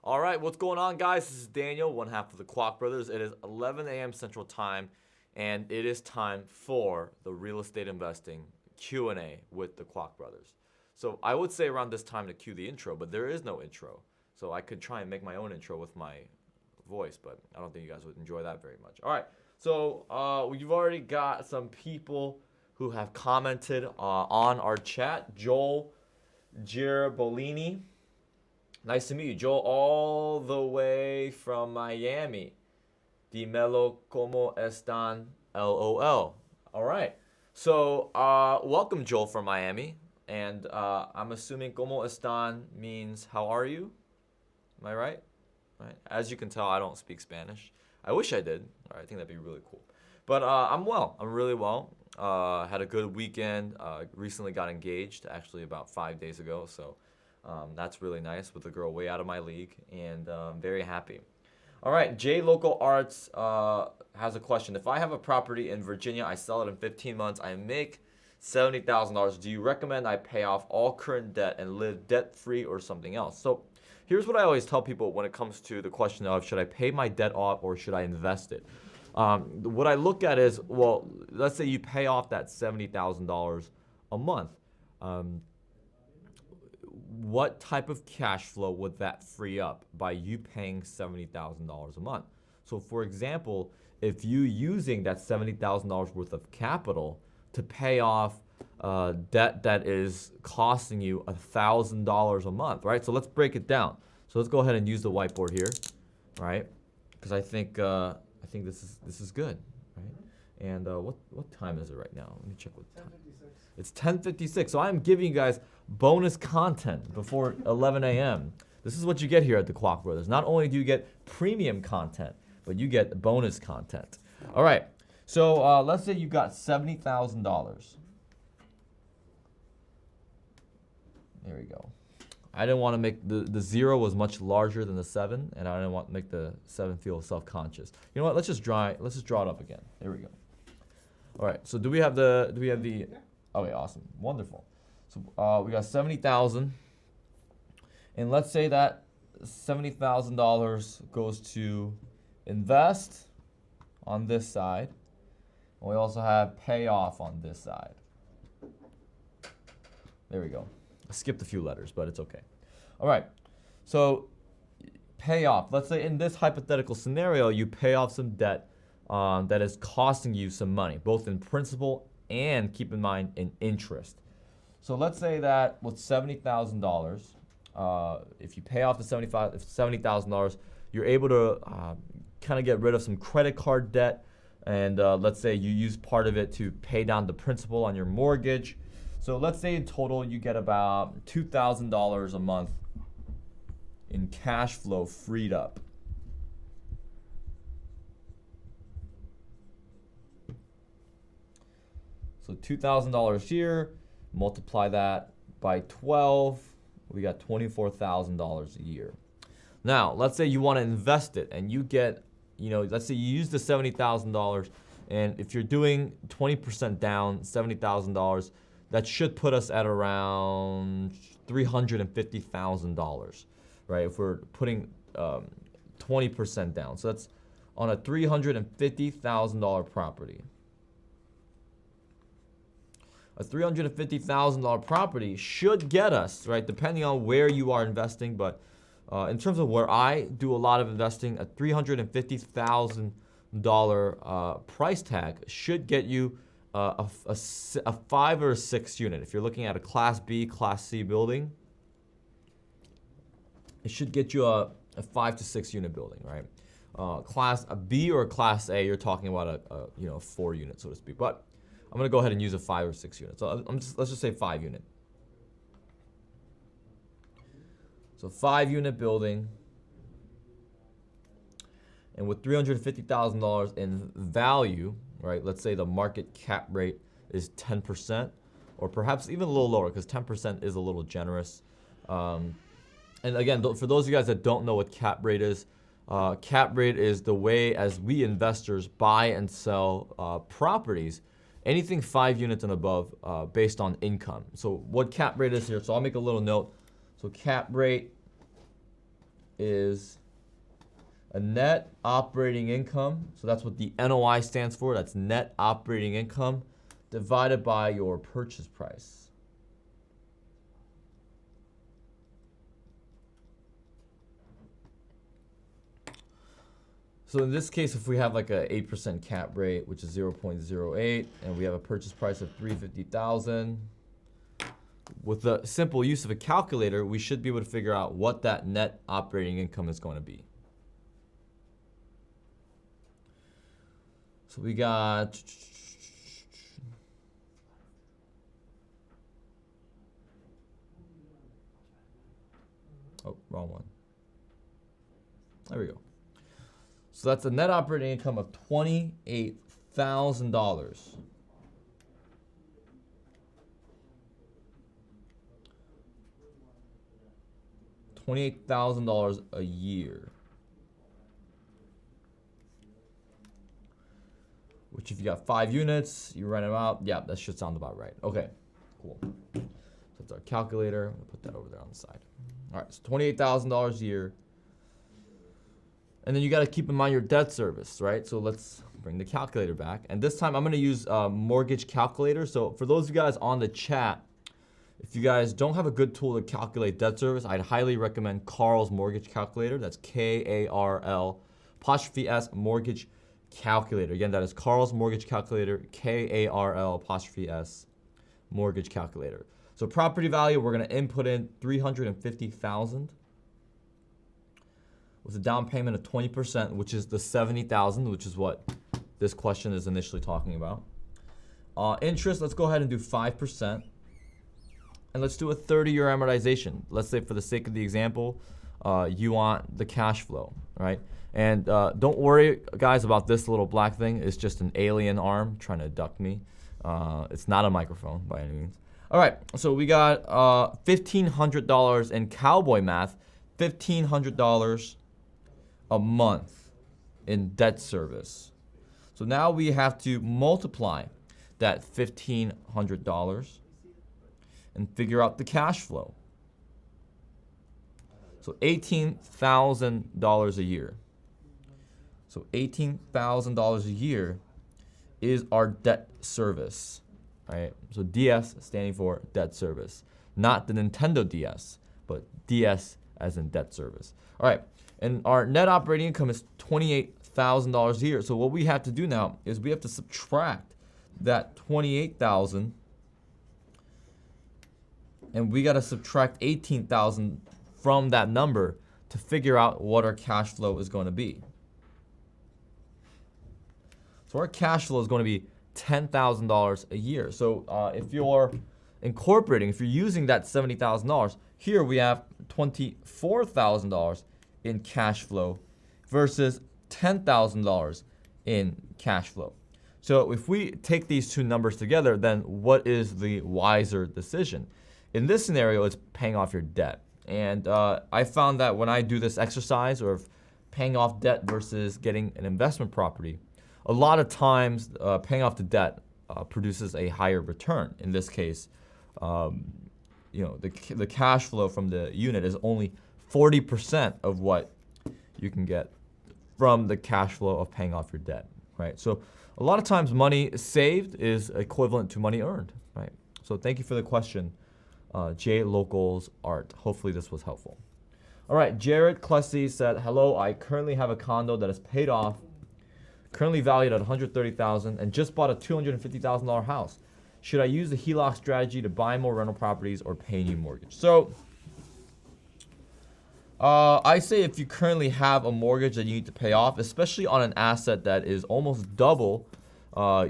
All right, what's going on, guys? This is Daniel, one half of the Kwak Brothers. It is 11 a.m. Central Time, and it is time for the real estate investing Q&A with the Kwak Brothers. So I would say around this time to cue the intro, but there is no intro. So I could try and make my own intro with my voice, but I don't think you guys would enjoy that very much. All right, so you've already got some people who have commented on our chat. Joel Girabolini. Nice to meet you, Joel, all the way from Miami. Dimelo como están? LOL. All right. So, welcome, Joel, from Miami. And I'm assuming como están means how are you? Am I right? Right. As you can tell, I don't speak Spanish. I wish I did. All right, I think that'd be really cool. But I'm well. I'm really well. Had a good weekend. Recently got engaged, actually about 5 days ago. So. That's really nice with a girl way out of my league, and I'm very happy. All right, J Local Arts has a question. If I have a property in Virginia, I sell it in 15 months, I make $70,000. Do you recommend I pay off all current debt and live debt-free or something else? So here's what I always tell people when it comes to the question of should I pay my debt off or should I invest it? What I look at is, well, let's say you pay off that $70,000 a month. What type of cash flow would that free up by you paying $70,000 a month? So for example, if you using that $70,000 worth of capital to pay off debt that is costing you $1,000 a month, right? So let's break it down. So let's go ahead and use the whiteboard here, right? Because I think this is good, right? And what time is it right now? Let me check what time. It's 10:56. So I'm giving you guys bonus content before 11 a.m. This is what you get here at the Kwak Brothers. Not only do you get premium content, but you get bonus content. All right. So let's say you got $70,000. There we go. I didn't want to make the 0 was much larger than the 7, and I didn't want to make the 7 feel self-conscious. You know what? Let's just draw it up again. There we go. All right. So do we have the? Yeah. Okay, awesome, wonderful. So we got 70,000, and let's say that $70,000 goes to invest on this side, and we also have pay off on this side. There we go. I skipped a few letters, but it's okay. All right, so pay off. Let's say in this hypothetical scenario, you pay off some debt that is costing you some money, both in principal and, keep in mind, in interest. So let's say that with $70,000, if you pay off the $70,000, you're able to kind of get rid of some credit card debt, and let's say you use part of it to pay down the principal on your mortgage. So let's say in total you get about $2,000 a month in cash flow freed up. So $2,000 here, multiply that by 12, we got $24,000 a year. Now, let's say you want to invest it and you get, let's say you use the $70,000, and if you're doing 20% down, $70,000, that should put us at around $350,000, right? If we're putting 20% down. So that's on a $350,000 property. A $350,000 property should get us, right, depending on where you are investing, but in terms of where I do a lot of investing, a $350,000 price tag should get you a 5 or 6 unit. If you're looking at a Class B, Class C building, it should get you a 5 to 6 unit building, right? Class B or Class A, you're talking about a 4 unit, so to speak. But I'm gonna go ahead and use a 5 or 6 unit. So let's just say 5 unit. So 5 unit building, and with $350,000 in value, right? Let's say the market cap rate is 10%, or perhaps even a little lower, because 10% is a little generous. And again, for those of you guys that don't know what cap rate is the way as we investors buy and sell properties. Anything 5 units and above based on income. So what cap rate is here? So I'll make a little note. So cap rate is a net operating income. So that's what the NOI stands for. That's net operating income divided by your purchase price. So in this case, if we have like a 8% cap rate, which is 0.08, and we have a purchase price of $350,000, with the simple use of a calculator, we should be able to figure out what that net operating income is going to be. So we got wrong one. There we go. So that's a net operating income of $28,000. $28,000 a year. Which if you got 5 units, you rent them out. Yeah, that should sound about right. Okay, cool. So that's our calculator. We'll put that over there on the side. All right, so $28,000 a year. And then you got to keep in mind your debt service, right? So let's bring the calculator back. And this time I'm going to use mortgage calculator. So for those of you guys on the chat, if you guys don't have a good tool to calculate debt service, I'd highly recommend Carl's mortgage calculator. That's K-A-R-L'(S) mortgage calculator. Again, that is Carl's mortgage calculator, K-A-R-L'(S) mortgage calculator. So property value, we're going to input in $350,000 with a down payment of 20%, which is the $70,000, which is what this question is initially talking about. Interest, let's go ahead and do 5%. And let's do a 30-year amortization. Let's say for the sake of the example, you want the cash flow, right? And don't worry, guys, about this little black thing. It's just an alien arm trying to abduct me. It's not a microphone by any means. All right, so we got $1,500 in cowboy math, $1,500 a month in debt service. So now we have to multiply that $1,500 and figure out the cash flow. So $18,000 a year. So $18,000 a year is our debt service, right? So DS standing for debt service, not the Nintendo DS, but DS as in debt service. All right, and our net operating income is $28,000 a year. So what we have to do now is we have to subtract that $28,000, and we got to subtract $18,000 from that number to figure out what our cash flow is going to be. So our cash flow is going to be $10,000 a year. So if you're incorporating, if you're using that $70,000, here we have $24,000 in cash flow versus $10,000 in cash flow. So if we take these two numbers together, then what is the wiser decision? In this scenario, it's paying off your debt. And I found that when I do this exercise of paying off debt versus getting an investment property, a lot of times paying off the debt produces a higher return. In this case, the cash flow from the unit is only 40% of what you can get from the cash flow of paying off your debt, right? So a lot of times money saved is equivalent to money earned, right? So thank you for the question, J Locals Art. Hopefully this was helpful. All right, Jared Klessy said, hello, I currently have a condo that is paid off, currently valued at $130,000, and just bought a $250,000 house. Should I use the Heloc strategy to buy more rental properties or pay a new mortgage? So I say if you currently have a mortgage that you need to pay off, especially on an asset that is almost double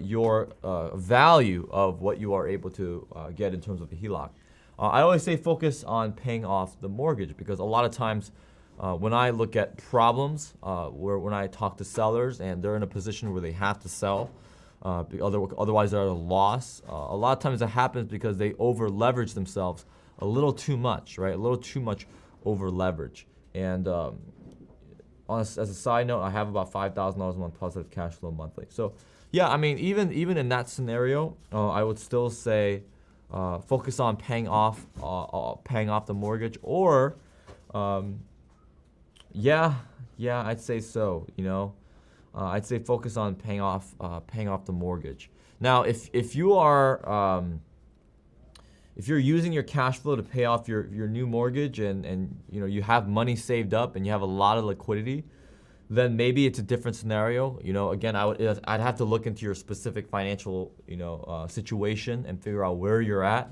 your value of what you are able to get in terms of the Heloc. I always say focus on paying off the mortgage, because a lot of times when I look at problems, when I talk to sellers and they're in a position where they have to sell, otherwise they're at a loss, a lot of times it happens because they over leverage themselves a little too much, right? A little too much over leverage. And as a side note, I have about $5,000 a month positive cash flow monthly. So yeah, I mean, even in that scenario, I would still say focus on paying off the mortgage, or Yeah, yeah, I'd say so. I'd say focus on paying off the mortgage. Now, if you are if you're using your cash flow to pay off your new mortgage, and you have money saved up and you have a lot of liquidity, then maybe it's a different scenario. Again, I'd have to look into your specific financial situation and figure out where you're at.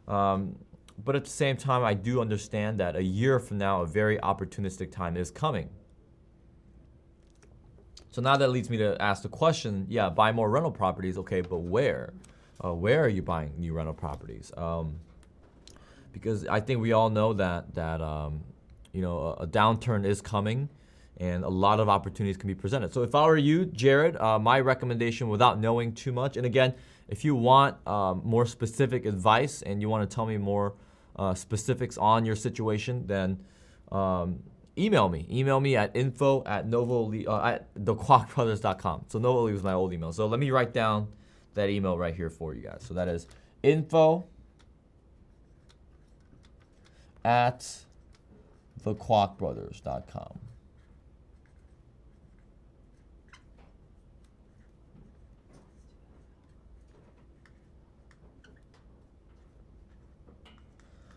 But at the same time, I do understand that a year from now, a very opportunistic time is coming. So now that leads me to ask the question, yeah, buy more rental properties, okay, but where? Where are you buying new rental properties? Because I think we all know that a downturn is coming, and a lot of opportunities can be presented. So if I were you, Jared, my recommendation, without knowing too much, and again, if you want more specific advice and you want to tell me more specifics on your situation, then email me. Email me at at thekwakbrothers.com. So Novoli was my old email. So let me write down that email right here for you guys. So that is info at thekwakbrothers.com.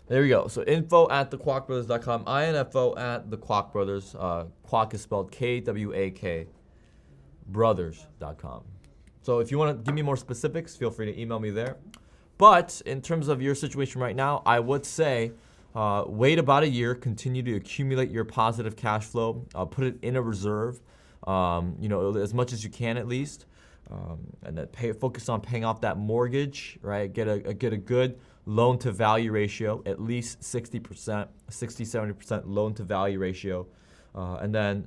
There we go. So info at thekwakbrothers.com, info at the Kwak Brothers. Kwak is spelled Kwak, brothers.com. So if you want to give me more specifics, feel free to email me there. But in terms of your situation right now, I would say wait about a year, continue to accumulate your positive cash flow, put it in a reserve, as much as you can at least, and then focus on paying off that mortgage, right? Get a good loan to value ratio, at least 60%, 70% loan to value ratio, and then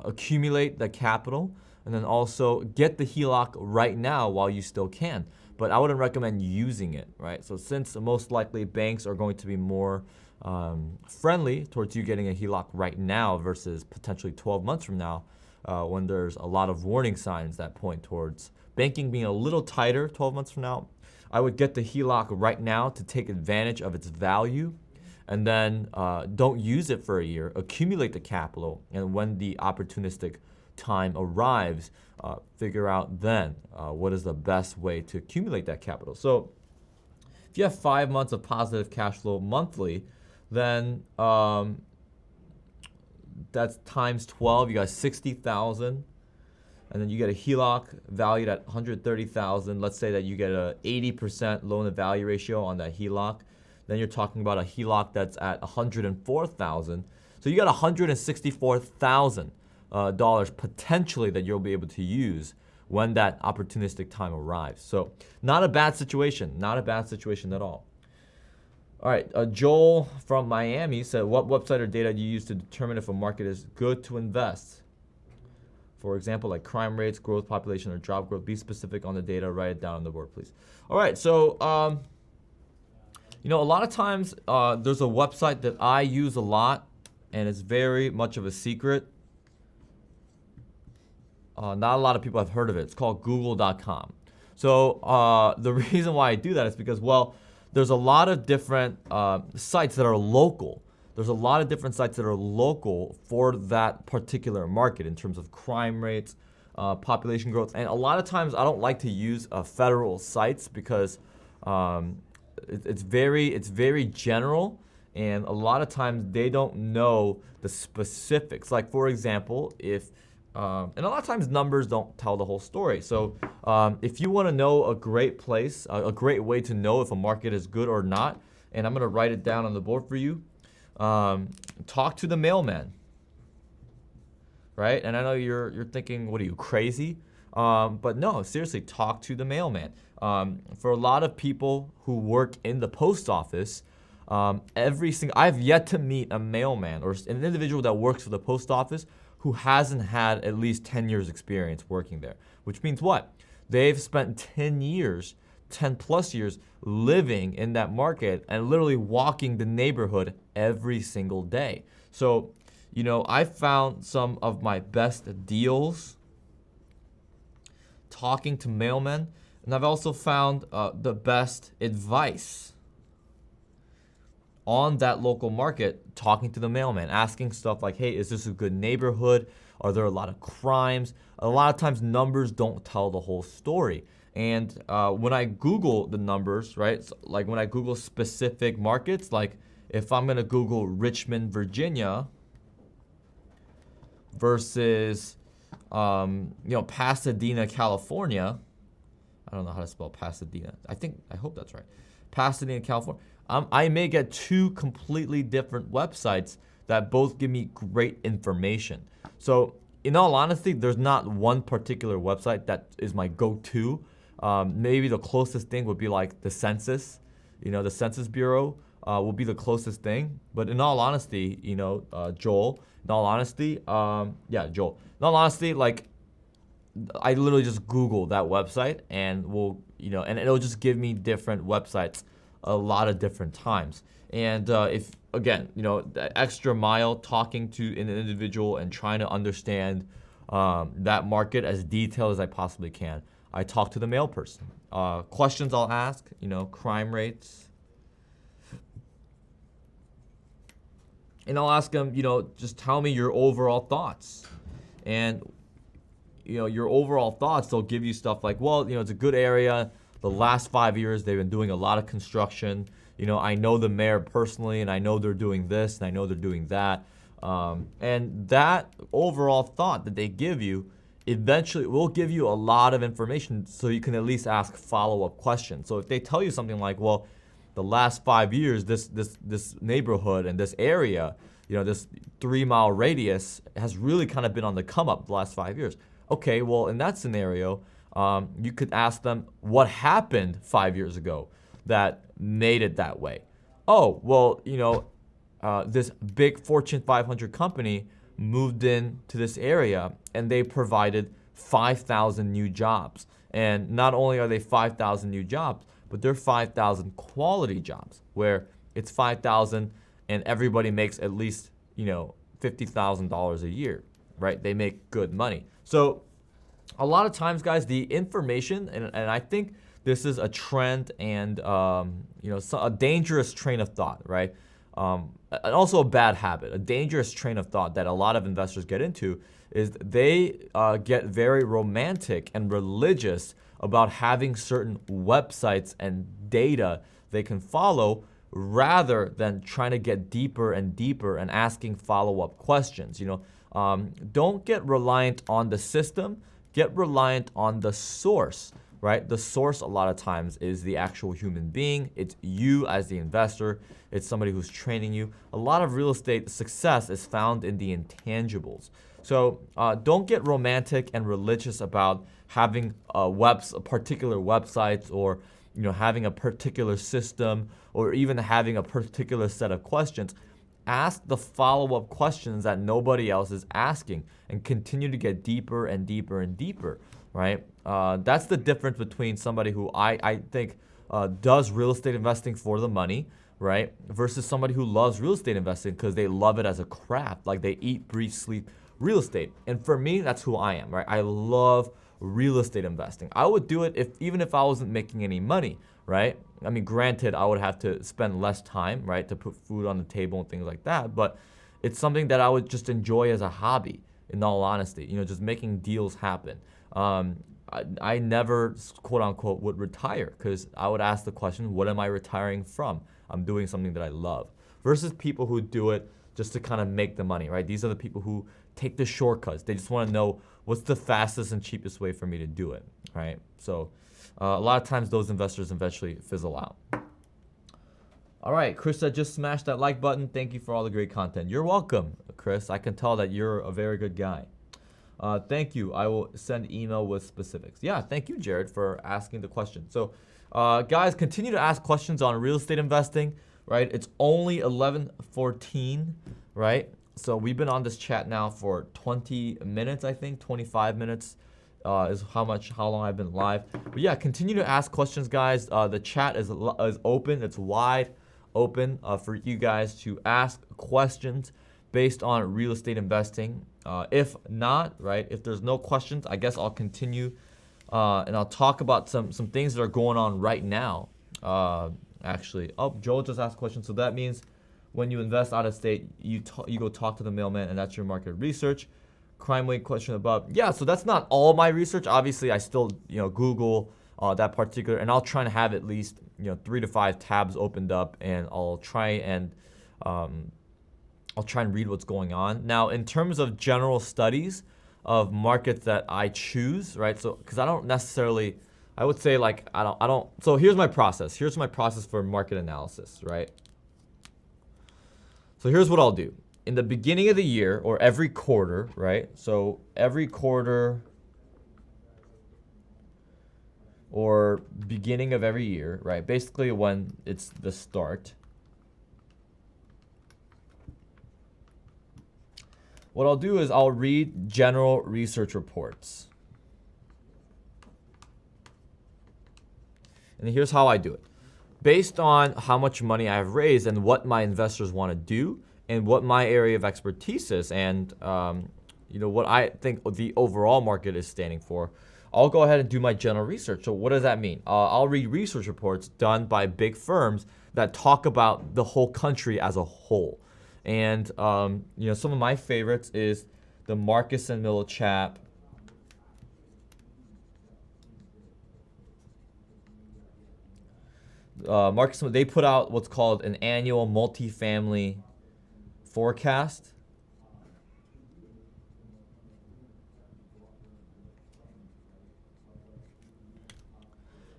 accumulate the capital, and then also get the Heloc right now while you still can. But I wouldn't recommend using it, right? So since most likely banks are going to be more friendly towards you getting a Heloc right now versus potentially 12 months from now, when there's a lot of warning signs that point towards banking being a little tighter 12 months from now, I would get the Heloc right now to take advantage of its value, and then don't use it for a year, accumulate the capital, and when the opportunistic time arrives, figure out then what is the best way to accumulate that capital. So if you have 5 months of positive cash flow monthly, then that's times 12, you got 60,000. And then you get a Heloc valued at 130,000. Let's say that you get a 80% loan to value ratio on that Heloc. Then you're talking about a Heloc that's at 104,000. So you got 164,000 dollars potentially that you'll be able to use when that opportunistic time arrives. So not a bad situation. Not a bad situation at all. All right, Joel from Miami said, what website or data do you use to determine if a market is good to invest? For example, like crime rates, growth, population, or job growth. Be specific on the data. Write it down on the board, please. All right, so a lot of times there's a website that I use a lot, and it's very much of a secret. Not a lot of people have heard of it. It's called Google.com. So the reason why I do that is because, well, there's a lot of different sites that are local. There's a lot of different sites that are local for that particular market in terms of crime rates, population growth. And a lot of times I don't like to use federal sites because it's very general, and a lot of times they don't know the specifics. Like, for example, and a lot of times numbers don't tell the whole story. So if you want to know a great place, a great way to know if a market is good or not, and I'm going to write it down on the board for you, talk to the mailman, right? And I know you're thinking, what are you, crazy? But no, seriously, talk to the mailman. For a lot of people who work in the post office, I've yet to meet a mailman or an individual that works for the post office who hasn't had at least 10 years experience working there, which means what? They've spent 10 plus years living in that market and literally walking the neighborhood every single day. So, I found some of my best deals talking to mailmen, and I've also found the best advice on that local market, talking to the mailman, asking stuff like, hey, is this a good neighborhood? Are there a lot of crimes? A lot of times numbers don't tell the whole story. And when I Google the numbers, right, so like when I Google specific markets, like if I'm gonna Google Richmond, Virginia versus, Pasadena, California. I don't know how to spell Pasadena. I hope that's right. Pasadena, California. I may get two completely different websites that both give me great information. So in all honesty, there's not one particular website that is my go-to. Maybe the closest thing would be like the census. The Census Bureau will be the closest thing. But in all honesty, Joel, in all honesty, Joel. In all honesty, like, I literally just Google that website and and it'll just give me different websites a lot of different times. And if, again, the extra mile talking to an individual and trying to understand that market as detailed as I possibly can, I talk to the mail person. Questions I'll ask, crime rates. And I'll ask them, just tell me your overall thoughts. And your overall thoughts, they'll give you stuff like, well, it's a good area. The last 5 years, they've been doing a lot of construction. I know the mayor personally, and I know they're doing this, and I know they're doing that. And that overall thought that they give you eventually will give you a lot of information so you can at least ask follow-up questions. So if they tell you something like, well, the last 5 years, this neighborhood and this area, this 3-mile radius has really kind of been on the come up the last 5 years. Okay, well, in that scenario, you could ask them what happened 5 years ago that made it that way. Oh, well, this big Fortune 500 company moved into this area and they provided 5,000 new jobs. And not only are they 5,000 new jobs, but they're 5,000 quality jobs where it's 5,000 and everybody makes at least, $50,000 a year, right? They make good money. So a lot of times, guys, the information, and I think this is a trend and, a dangerous train of thought, right? And also a bad habit, a dangerous train of thought that a lot of investors get into is they get very romantic and religious about having certain websites and data they can follow rather than trying to get deeper and deeper and asking follow-up questions. Don't get reliant on the system, get reliant on the source, right? The source a lot of times is the actual human being. It's you as the investor. It's somebody who's training you. A lot of real estate success is found in the intangibles. So don't get romantic and religious about having particular websites or having a particular system or even having a particular set of questions. Ask the follow-up questions that nobody else is asking and continue to get deeper and deeper and deeper, right? That's the difference between somebody who I think does real estate investing for the money, right? Versus somebody who loves real estate investing because they love it as a craft, like they eat, breathe, sleep real estate. And for me, that's who I am, right? I love real estate investing. I would do it even if I wasn't making any money, right? I mean, granted, I would have to spend less time, right, to put food on the table and things like that, but it's something that I would just enjoy as a hobby, in all honesty, just making deals happen. I never, quote unquote, would retire because I would ask the question, what am I retiring from? I'm doing something that I love. Versus people who do it just to kind of make the money, right? These are the people who take the shortcuts. They just want to know what's the fastest and cheapest way for me to do it, right? So a lot of times those investors eventually fizzle out. All right, Chris said just smash that like button. Thank you for all the great content. You're welcome, Chris. I can tell that you're a very good guy. Thank you. I will send email with specifics. Yeah, thank you, Jared, for asking the question. So, guys, continue to ask questions on real estate investing, right? It's only 11:14, right? So we've been on this chat now for 20 minutes, I think, 25 minutes is how long I've been live. But yeah, continue to ask questions, guys. The chat is open. It's wide open for you guys to ask questions based on real estate investing. If not, right, if there's no questions, I guess I'll continue and I'll talk about some things that are going on right now. Actually, Joel just asked a question, so that means when you invest out of state, you go talk to the mailman, and that's your market research. Crime rate question above. Yeah, so that's not all my research. Obviously, I still Google that particular, and I'll try and have at least 3 to 5 tabs opened up, and I'll try and read what's going on. Now, in terms of general studies of markets that I choose, right? So, because I don't necessarily, I would say like I don't. So here's my process. Here's my process for market analysis, right? So here's what I'll do. In the beginning of the year or every quarter, right? So every quarter or beginning of every year, right? Basically when it's the start. What I'll do is I'll read general research reports. And here's how I do it. Based on how much money I have raised and what my investors want to do and what my area of expertise is and what I think the overall market is standing for, I'll go ahead and do my general research. So what does that mean? I'll read research reports done by big firms that talk about the whole country as a whole. And some of my favorites is the Marcus and Millichap, Marcus, they put out what's called an annual multifamily forecast.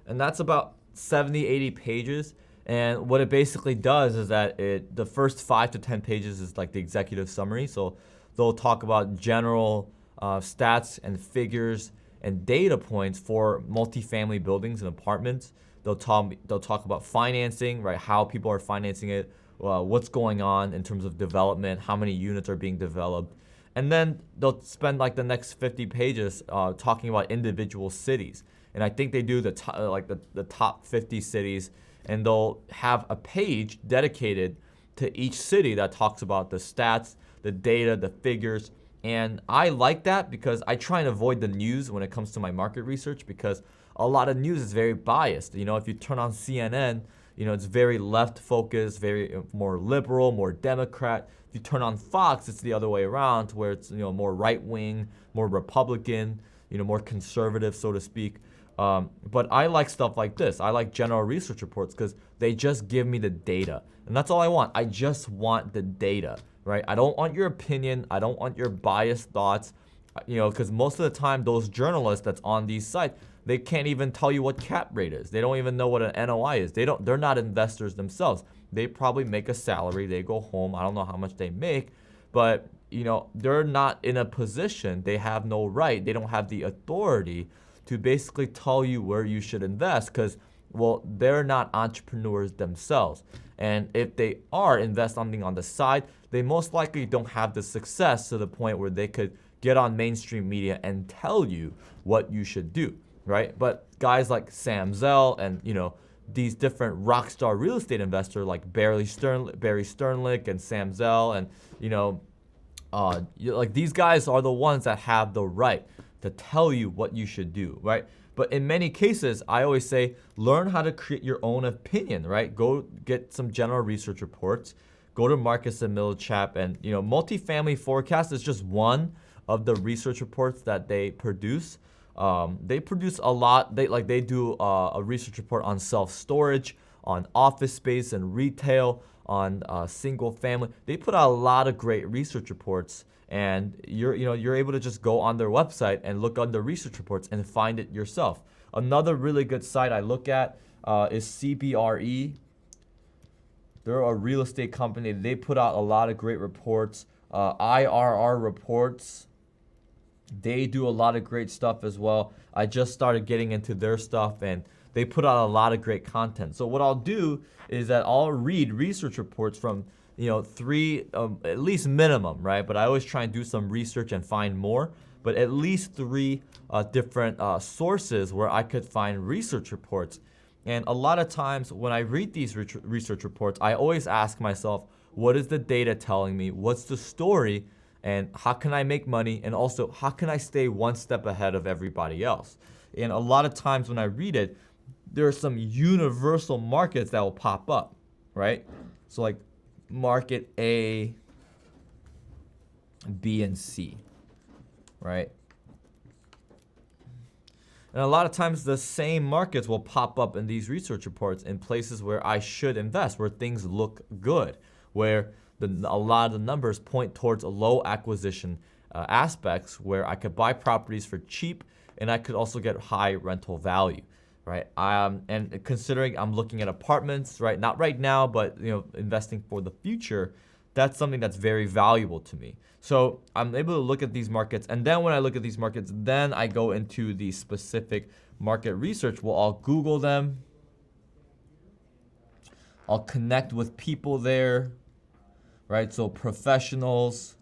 And that's about 70, 80 pages. And what it basically does is that the first 5 to 10 pages is like the executive summary. So they'll talk about general stats and figures and data points for multifamily buildings and apartments. They'll talk about financing, right? How people are financing it, what's going on in terms of development, how many units are being developed. And then they'll spend like the next 50 pages talking about individual cities. And I think they do the top 50 cities, and they'll have a page dedicated to each city that talks about the stats, the data, the figures. And I like that because I try and avoid the news when it comes to my market research, because a lot of news is very biased. If you turn on CNN, it's very left focused, very more liberal, more Democrat. If you turn on Fox, it's the other way around, where it's more right wing, more Republican, more conservative, so to speak. But I like stuff like this. I like general research reports because they just give me the data. And that's all I want. I just want the data, right? I don't want your opinion. I don't want your biased thoughts, because most of the time those journalists that's on these sites, they can't even tell you what cap rate is. They don't even know what an NOI is. They're not investors themselves. They probably make a salary. They go home. I don't know how much they make, but they're not in a position. They have no right. They don't have the authority to basically tell you where you should invest, because, well, they're not entrepreneurs themselves. And if they are invest something on the side, they most likely don't have the success to the point where they could get on mainstream media and tell you what you should do, right? But guys like Sam Zell and, these different rock star real estate investors like Barry Sternlicht and Sam Zell and, like these guys are the ones that have the right to tell you what you should do, right? But in many cases, I always say, learn how to create your own opinion, right? Go get some general research reports. Go to Marcus and Millichap, and multifamily forecast is just one of the research reports that they produce. They produce a lot. They do a research report on self-storage, on office space and retail, on single family. They put out a lot of great research reports. And you're able to just go on their website and look under research reports and find it yourself. Another really good site I look at is CBRE. They're a real estate company. They put out a lot of great reports. IRR reports. They do a lot of great stuff as well. I just started getting into their stuff, and they put out a lot of great content. So what I'll do is that I'll read research reports from 3 at least minimum, right? But I always try and do some research and find more. But at least 3 different sources where I could find research reports. And a lot of times when I read these research reports, I always ask myself, what is the data telling me? What's the story? And how can I make money? And also, how can I stay one step ahead of everybody else? And a lot of times when I read it, there are some universal markets that will pop up, right? So like, market A, B, and C, right? And a lot of times the same markets will pop up in these research reports in places where I should invest, where things look good, where a lot of the numbers point towards a low acquisition aspects, where I could buy properties for cheap and I could also get high rental value, right? And considering I'm looking at apartments, right? Not right now, but investing for the future, that's something that's very valuable to me. So I'm able to look at these markets, and then when I look at these markets, then I go into the specific market research. Well, I'll Google them. I'll connect with people there, right? So professionals,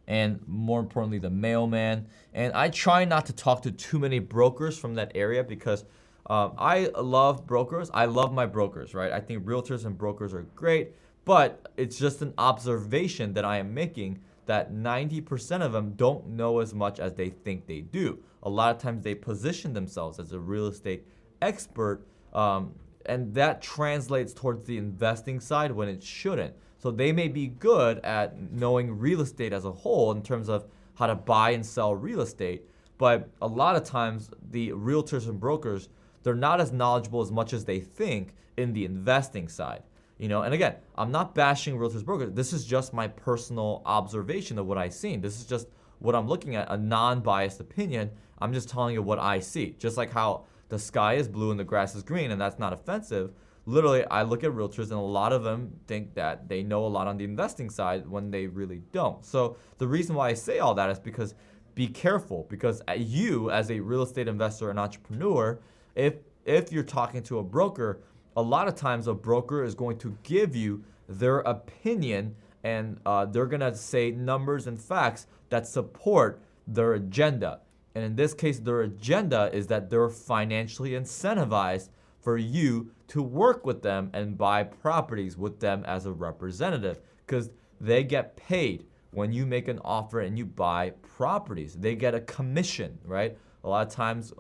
and more importantly, the mailman. And I try not to talk to too many brokers from that area because I love brokers. I love my brokers, right? I think realtors and brokers are great. But it's just an observation that I am making that 90% of them don't know as much as they think they do. A lot of times they position themselves as a real estate expert, and that translates towards the investing side when it shouldn't. So they may be good at knowing real estate as a whole in terms of how to buy and sell real estate, but a lot of times the realtors and brokers, they're not as knowledgeable as much as they think in the investing side. And again, I'm not bashing realtors brokers. This is just my personal observation of what I've seen. This is just what I'm looking at, a non-biased opinion. I'm just telling you what I see. Just like how the sky is blue and the grass is green, and that's not offensive. Literally, I look at realtors and a lot of them think that they know a lot on the investing side when they really don't. So the reason why I say all that is because be careful, because you as a real estate investor and entrepreneur, if you're talking to a broker, a lot of times a broker is going to give you their opinion, and they're going to say numbers and facts that support their agenda. And in this case, their agenda is that they're financially incentivized for you to work with them and buy properties with them as a representative, because they get paid when you make an offer and you buy properties. They get a commission, right? A lot of times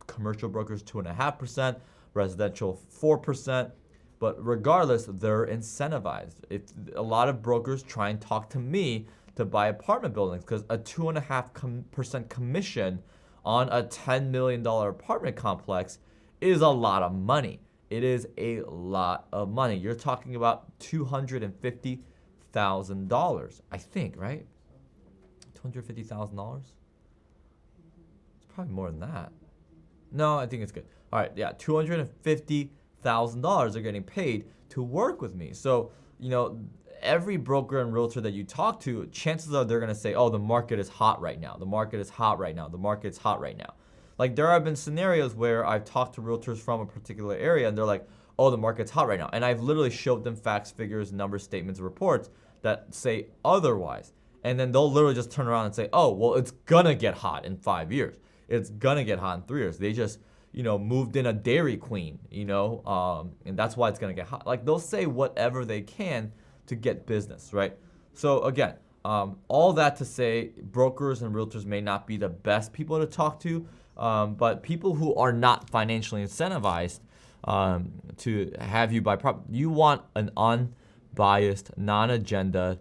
commercial brokers 2.5%, residential 4%, but regardless, they're incentivized. If a lot of brokers try and talk to me to buy apartment buildings, because a 2.5% commission on a $10 million apartment complex is a lot of money. It is a lot of money. You're talking about $250,000, I think, right? $250,000? It's probably more than that. No, I think it's good. All right, yeah, $250,000 are getting paid to work with me. So, every broker and realtor that you talk to, chances are they're going to say, oh, the market is hot right now. The market is hot right now. The market's hot right now. Like, there have been scenarios where I've talked to realtors from a particular area and they're like, oh, the market's hot right now. And I've literally showed them facts, figures, numbers, statements, reports that say otherwise. And then they'll literally just turn around and say, oh, well, it's going to get hot in 5 years. It's going to get hot in 3 years. They just, moved in a Dairy Queen, and that's why it's going to get hot. Like, they'll say whatever they can to get business, right? So again, all that to say, brokers and realtors may not be the best people to talk to, but people who are not financially incentivized to have you buy property, you want an unbiased, non-agenda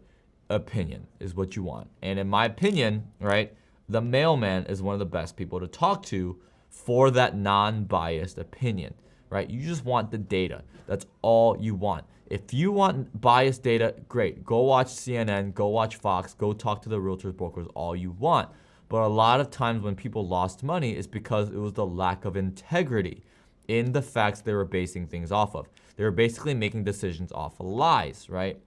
opinion is what you want. And in my opinion, right, the mailman is one of the best people to talk to for that non-biased opinion, right? You just want the data. That's all you want. If you want biased data, great. Go watch CNN, go watch Fox, go talk to the realtors, brokers, all you want. But a lot of times when people lost money, it's because it was the lack of integrity in the facts they were basing things off of. They were basically making decisions off of lies, right?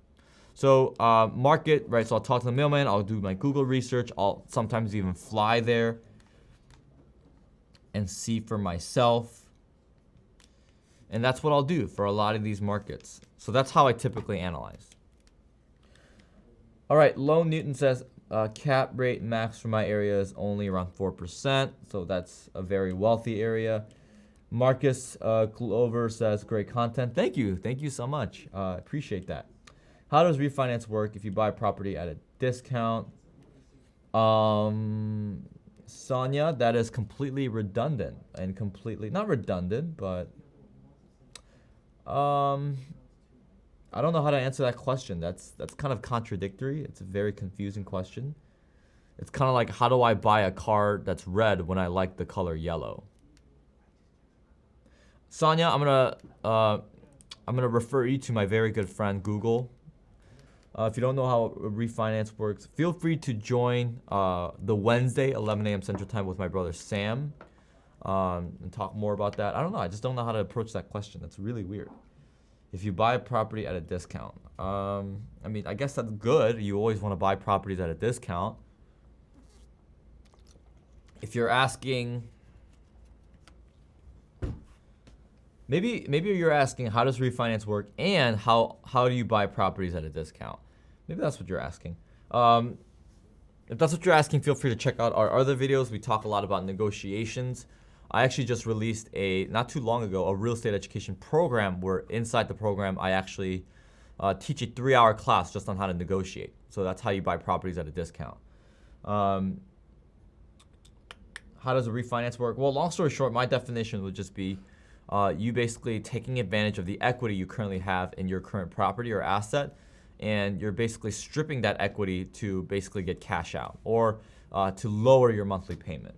So market, right? So I'll talk to the mailman. I'll do my Google research. I'll sometimes even fly there and see for myself. And that's what I'll do for a lot of these markets. So that's how I typically analyze. All right, Lone Newton says cap rate max for my area is only around 4%. So that's a very wealthy area. Marcus Glover says great content. Thank you. Thank you so much. Appreciate that. How does refinance work if you buy property at a discount? Sonia, that is completely redundant and completely, not redundant, but I I don't know how to answer that question. That's kind of contradictory. It's a very confusing question. It's kind of like, how do I buy a car that's red when I like the color yellow? Sonia, I'm gonna refer you to my very good friend Google. If you don't know how refinance works, feel free to join the Wednesday 11 a.m. Central Time with my brother Sam and talk more about that. I don't know. I just don't know how to approach that question. That's really weird. If you buy a property at a discount, I mean, I guess that's good. You always want to buy properties at a discount. If you're asking, maybe you're asking, how does refinance work, and how do you buy properties at a discount? Maybe that's what you're asking. If that's what you're asking, feel free to check out our other videos. We talk a lot about negotiations. I actually just released not too long ago, a real estate education program where inside the program, I actually teach a 3-hour class just on how to negotiate. So that's how you buy properties at a discount. How does a refinance work? Well, long story short, my definition would just be you basically taking advantage of the equity you currently have in your current property or asset, and you're basically stripping that equity to basically get cash out or to lower your monthly payment.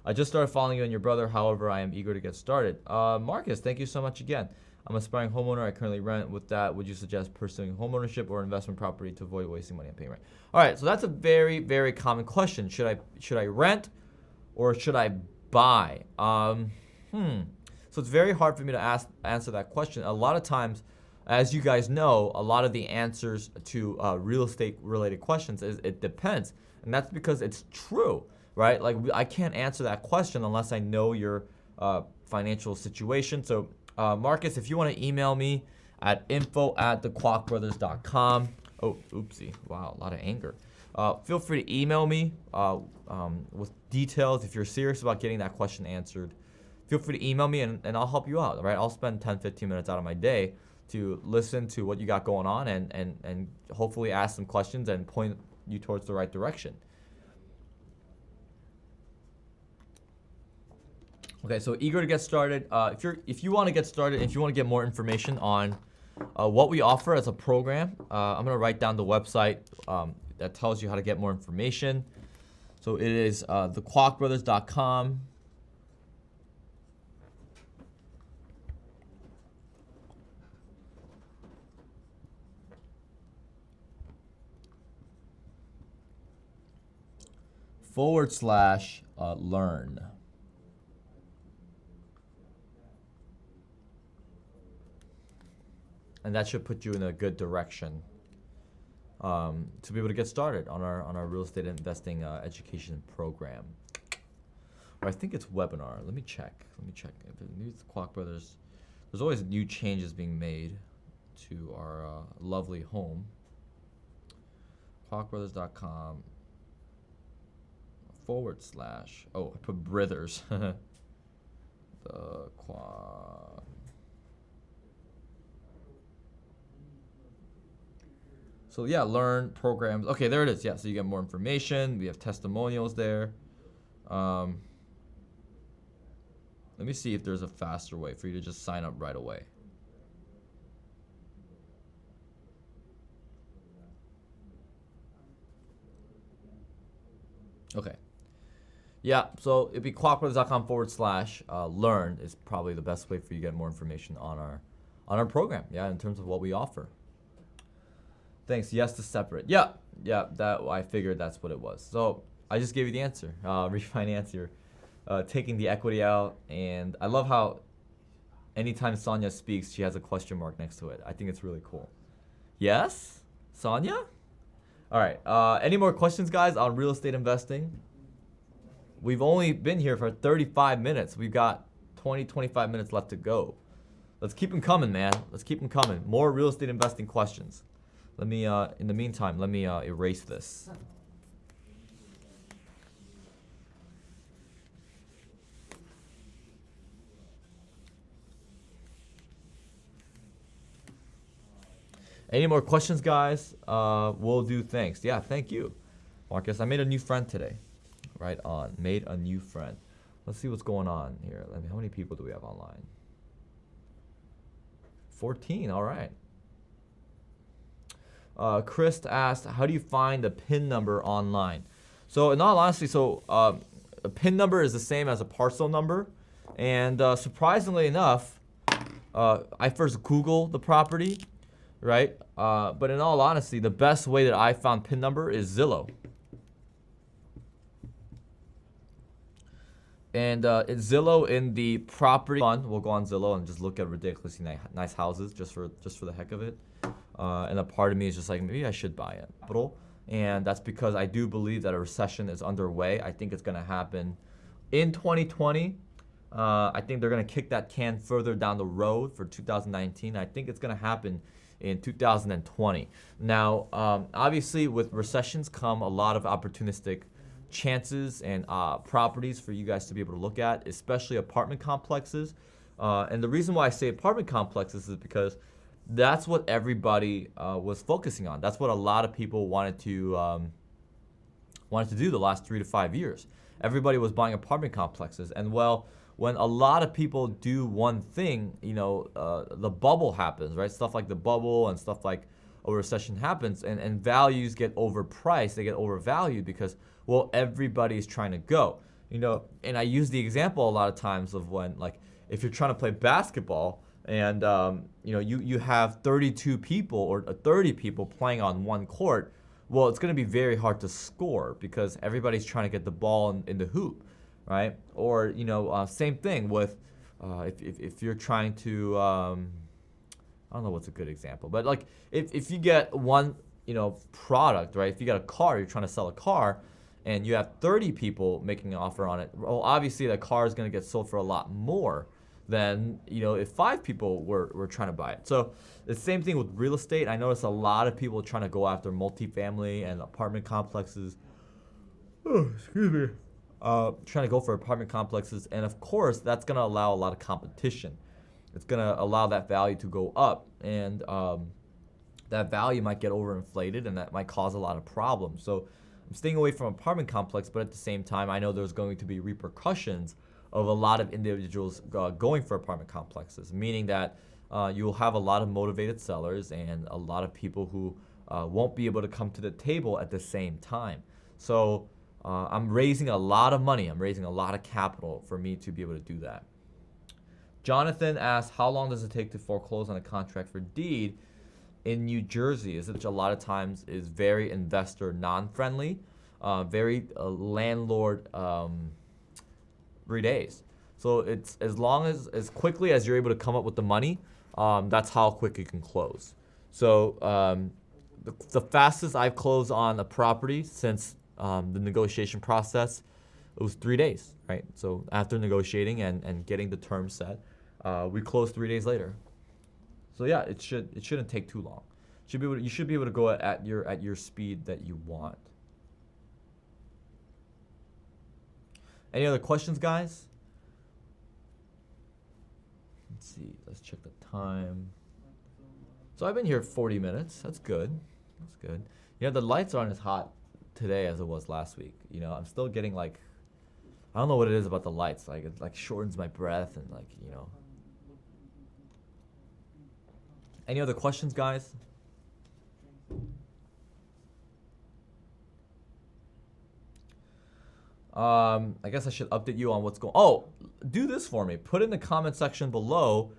I just started following you and your brother. However, I am eager to get started. Marcus, thank you so much again. I'm an aspiring homeowner. I currently rent. With that, would you suggest pursuing homeownership or investment property to avoid wasting money on paying rent? All right, so that's a very, very common question. Should I rent or should I buy? So it's very hard for me to answer that question. A lot of times, as you guys know, a lot of the answers to real estate related questions is it depends. And that's because it's true, right? Like I can't answer that question unless I know your financial situation. So Marcus, if you want to email me at info@thekwakbrothers.com. Oh, oopsie. Wow, a lot of anger. Feel free to email me with details if you're serious about getting that question answered. Feel free to email me and I'll help you out, right? I'll spend 10-15 minutes out of my day to listen to what you got going on and hopefully ask some questions and point you towards the right direction. Okay, so eager to get started. If you want to get started, if you want to get more information on what we offer as a program, I'm gonna write down the website that tells you how to get more information. So it is thekwakbrothers.com. /learn. And that should put you in a good direction to be able to get started on our real estate investing education program. Or I think it's webinar. Let me check. If it needs Kwak Brothers, there's always new changes being made to our lovely home. kwakbrothers.com / oh, I put Brothers. The Kwak. So yeah, learn programs. Okay, there it is. Yeah, so you get more information. We have testimonials there. Let me see if there's a faster way for you to just sign up right away. Okay. Yeah, so it'd be kwakbrothers.com / learn is probably the best way for you to get more information on our program. Yeah, in terms of what we offer. Thanks. Yes to separate. Yeah, that I figured that's what it was. So I just gave you the answer. Refinance, you're taking the equity out, and I love how anytime Sonia speaks, she has a question mark next to it. I think it's really cool. Yes, Sonia. All right. Any more questions, guys, on real estate investing? We've only been here for 35 minutes. We've got 25 minutes left to go. Let's keep them coming, man. Let's keep them coming. More real estate investing questions. Let me, in the meantime, let me erase this. Any more questions, guys? We'll do. Thanks. Yeah, thank you, Marcus. I made a new friend today. Right on. Made a new friend. Let's see what's going on here. How many people do we have online? 14. All right. Chris asked, how do you find the PIN number online? So in all honesty, a PIN number is the same as a parcel number. And surprisingly enough, I first Googled the property, right? But in all honesty, the best way that I found PIN number is Zillow. And it's Zillow in the property fund. We'll go on Zillow and just look at ridiculously nice houses just for the heck of it. And a part of me is just like, maybe I should buy it. And that's because I do believe that a recession is underway. I think it's going to happen in 2020. I think they're going to kick that can further down the road for 2019. I think it's going to happen in 2020. Now, obviously, with recessions come a lot of opportunistic chances and properties for you guys to be able to look at, especially apartment complexes. And the reason why I say apartment complexes is because that's what everybody was focusing on. That's what a lot of people wanted to do the last 3 to 5 years. Everybody was buying apartment complexes, and well, when a lot of people do one thing, the bubble happens, right? Stuff like the bubble and stuff like a recession happens, and values get overpriced, they get overvalued because, well, everybody's trying to go. And I use the example a lot of times of when, like, if you're trying to play basketball and you have 32 people or 30 people playing on one court, well, it's going to be very hard to score because everybody's trying to get the ball in the hoop, right? Or same thing with if you're trying to I don't know what's a good example, but like if you get one product, right? If you got a car, you're trying to sell a car, and you have 30 people making an offer on it, well, obviously that car is going to get sold for a lot more than if 5 people were trying to buy it. So the same thing with real estate. I notice a lot of people trying to go after multifamily and apartment complexes. Oh, excuse me. Trying to go for apartment complexes, and of course that's going to allow a lot of competition. It's going to allow that value to go up, and that value might get overinflated, and that might cause a lot of problems. So I'm staying away from apartment complex, but at the same time, I know there's going to be repercussions of a lot of individuals going for apartment complexes, meaning that you'll have a lot of motivated sellers and a lot of people who won't be able to come to the table at the same time. So I'm raising a lot of money. I'm raising a lot of capital for me to be able to do that. Jonathan asks, how long does it take to foreclose on a contract for deed in New Jersey? Which a lot of times is very investor non-friendly, very landlord 3 days. So it's as quickly as you're able to come up with the money, that's how quick it can close. So the fastest I've closed on a property since the negotiation process, it was 3 days, right? So after negotiating and getting the terms set, we closed 3 days later. So yeah, it shouldn't take too long. You should be able to go at your speed that you want. Any other questions, guys? Let's see. Let's check the time. So I've been here 40 minutes. That's good. That's good. The lights aren't as hot today as it was last week. I'm still getting I don't know what it is about the lights. Like it shortens my breath and Any other questions, guys? I guess I should update you on what's going. Oh, do this for me. Put in the comment section below,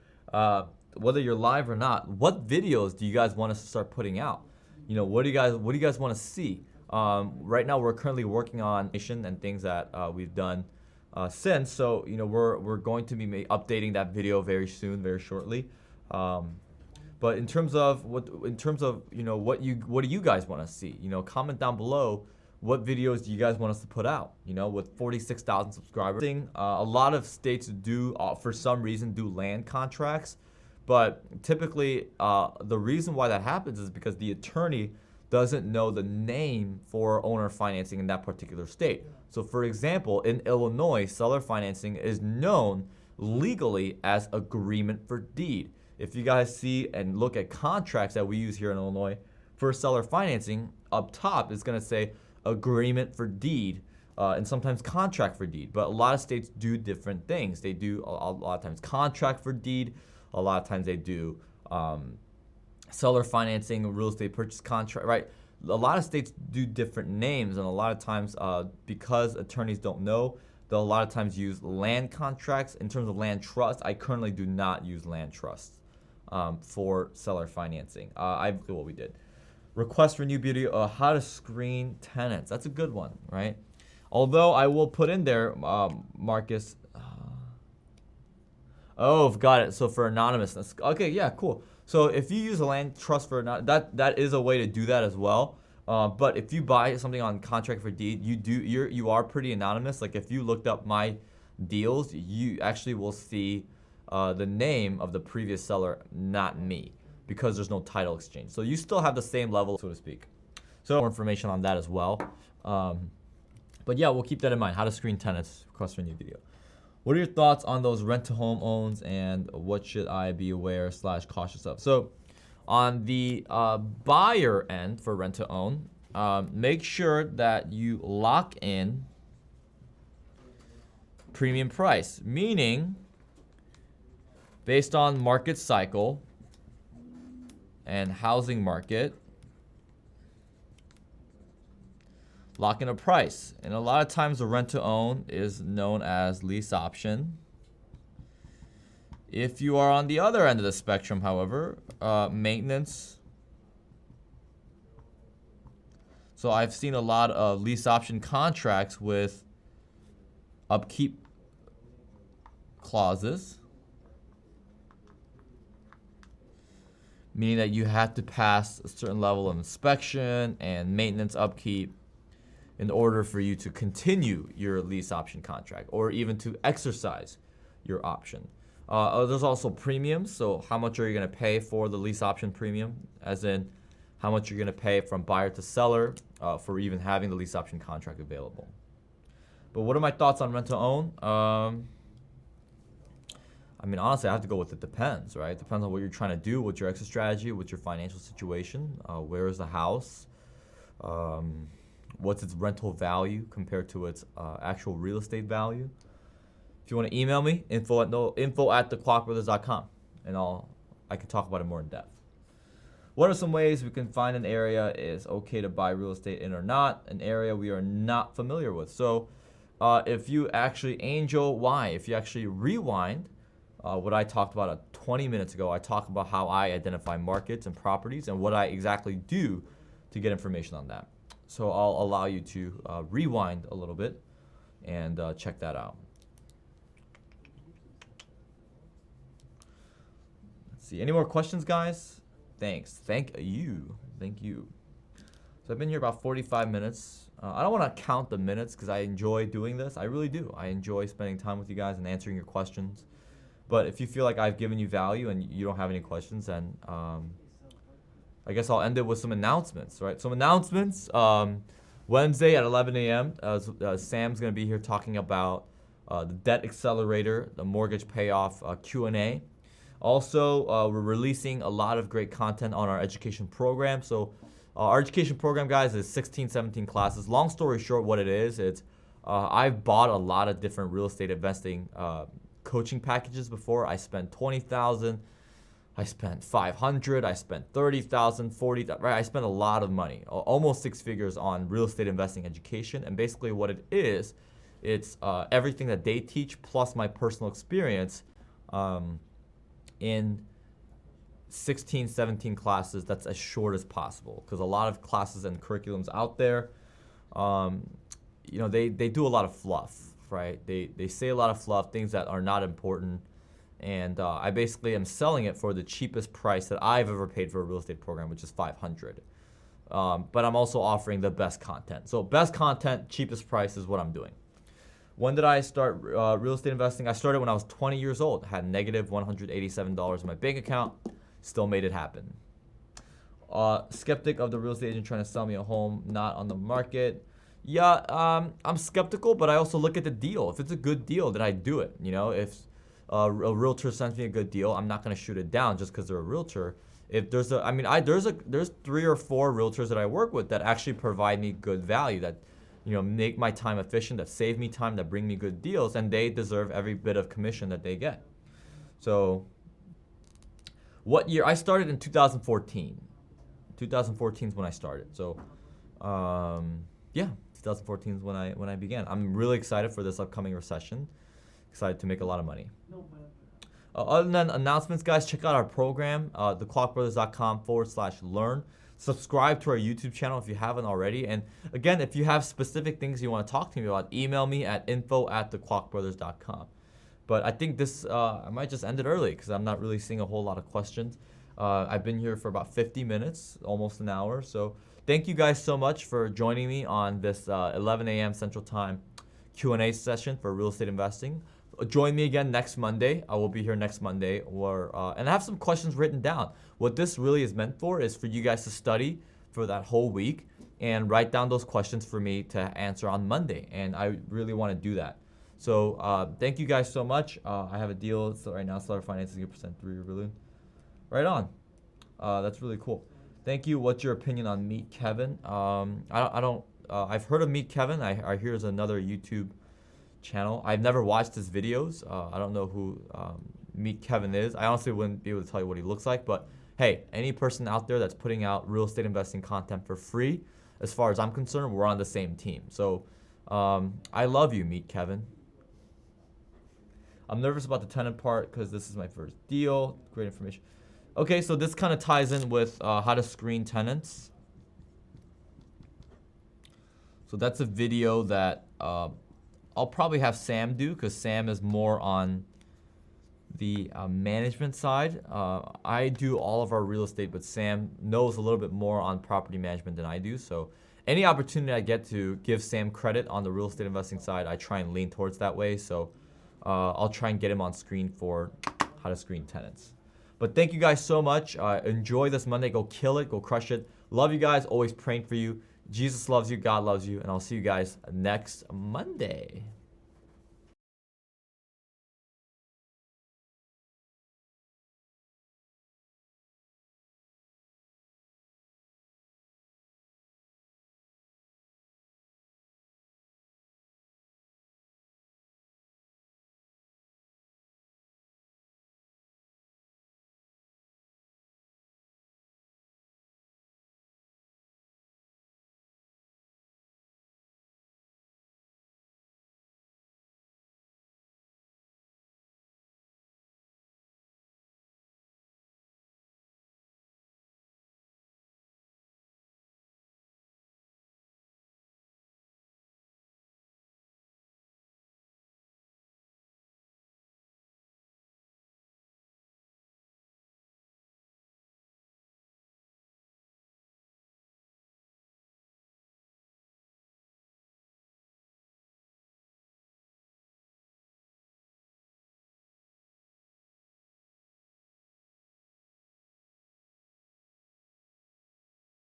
whether you're live or not. What videos do you guys want us to start putting out? What do you guys want to see? Right now, we're currently working on and things that we've done since. So we're going to be updating that video very soon, very shortly. But in terms of what do you guys want to see? Comment down below. What videos do you guys want us to put out? With 46,000 subscribers. A lot of states do, for some reason, do land contracts. But typically, the reason why that happens is because the attorney doesn't know the name for owner financing in that particular state. So for example, in Illinois, seller financing is known legally as agreement for deed. If you guys see and look at contracts that we use here in Illinois for seller financing, up top it's going to say agreement for deed and sometimes contract for deed. But a lot of states do different things. They do a lot of times contract for deed. A lot of times they do seller financing, real estate purchase contract, right? A lot of states do different names, and a lot of times, because attorneys don't know, they'll a lot of times use land contracts. In terms of land trust, I currently do not use land trusts for seller financing. What we did. Request for new video, how to screen tenants. That's a good one, right? Although I will put in there, Marcus. Oh, got it. So for anonymousness. Okay, yeah, cool. So if you use a land trust for that is a way to do that as well. But if you buy something on contract for deed, you are pretty anonymous. Like if you looked up my deals, you actually will see the name of the previous seller, not me, because there's no title exchange. So you still have the same level, so to speak. So more information on that as well. But yeah, we'll keep that in mind. How to screen tenants. Request for a new video. What are your thoughts on those rent-to-home owns, and what should I be aware / cautious of? So on the buyer end for rent-to-own, make sure that you lock in premium price, meaning based on market cycle and housing market, lock in a price. And a lot of times the rent to own is known as lease option. If you are on the other end of the spectrum, however, maintenance. So I've seen a lot of lease option contracts with upkeep clauses, meaning that you have to pass a certain level of inspection and maintenance upkeep in order for you to continue your lease option contract or even to exercise your option. There's also premiums. So how much are you going to pay for the lease option premium? As in how much you're going to pay from buyer to seller for even having the lease option contract available. But what are my thoughts on rent to own? I mean, honestly, I have to go with it depends, right? It depends on what you're trying to do, what's your exit strategy, what's your financial situation, where is the house, what's its rental value compared to its actual real estate value. If you want to email me, info at thekwakbrothers.com, and I can talk about it more in depth. What are some ways we can find an area is okay to buy real estate in or not, an area we are not familiar with? So if you actually if you actually rewind what I talked about 20 minutes ago, I talked about how I identify markets and properties and what I exactly do to get information on that. So I'll allow you to rewind a little bit and check that out. Let's see. Any more questions, guys? Thanks. Thank you. So I've been here about 45 minutes. I don't want to count the minutes because I enjoy doing this. I really do. I enjoy spending time with you guys and answering your questions. But if you feel like I've given you value and you don't have any questions, then I guess I'll end it with some announcements, right? Some announcements. Wednesday at 11 a.m., Sam's going to be here talking about the debt accelerator, the mortgage payoff Q&A. Also, we're releasing a lot of great content on our education program. So our education program, guys, is 16, 17 classes. Long story short, what it is, it's I've bought a lot of different real estate investing coaching packages before. I spent $20,000. I spent $500, I spent $30,000, $40,000, right? I spent a lot of money, almost 6 figures on real estate investing education. And basically what it is, it's everything that they teach plus my personal experience in 16, 17 classes that's as short as possible. Because a lot of classes and curriculums out there, they do a lot of fluff, right? They say a lot of fluff, things that are not important. And I basically am selling it for the cheapest price that I've ever paid for a real estate program, which is $500. But I'm also offering the best content. So best content, cheapest price is what I'm doing. When did I start real estate investing? I started when I was 20 years old. I had negative $187 in my bank account. Still made it happen. Skeptic of the real estate agent trying to sell me a home not on the market. Yeah, I'm skeptical, but I also look at the deal. If it's a good deal, then I do it. If a realtor sends me a good deal, I'm not going to shoot it down just because they're a realtor. If there's there's 3 or 4 realtors that I work with that actually provide me good value, that make my time efficient, that save me time, that bring me good deals, and they deserve every bit of commission that they get. So What year? I started in 2014. 2014 is when I started. So, yeah, 2014 is when I began. I'm really excited for this upcoming recession. Excited to make a lot of money. Other than announcements, guys, check out our program, thekwakbrothers.com/learn. Subscribe to our YouTube channel if you haven't already. And again, if you have specific things you want to talk to me about, email me at info@thekwakbrothers.com. But I think this, I might just end it early because I'm not really seeing a whole lot of questions. I've been here for about 50 minutes, almost an hour. So thank you guys so much for joining me on this 11 a.m. Central Time Q&A session for real estate investing. Join me again next Monday. I will be here next Monday. And I have some questions written down. What this really is meant for is for you guys to study for that whole week and write down those questions for me to answer on Monday. And I really want to do that. So thank you guys so much. I have a deal right now. Seller financing a percent 3-year balloon. Right on. That's really cool. Thank you. What's your opinion on Meet Kevin? I've heard of Meet Kevin. I hear there's another YouTube channel. I've never watched his videos. I don't know who Meet Kevin is. I honestly wouldn't be able to tell you what he looks like, but hey, any person out there that's putting out real estate investing content for free, as far as I'm concerned, we're on the same team. So I love you, Meet Kevin. I'm nervous about the tenant part because this is my first deal. Great information. Okay, so this kind of ties in with how to screen tenants. So that's a video that I'll probably have Sam do because Sam is more on the management side. I do all of our real estate, but Sam knows a little bit more on property management than I do. So any opportunity I get to give Sam credit on the real estate investing side, I try and lean towards that way. So I'll try and get him on screen for how to screen tenants. But thank you guys so much. Enjoy this Monday. Go kill it. Go crush it. Love you guys. Always praying for you. Jesus loves you. God loves you. And I'll see you guys next Monday.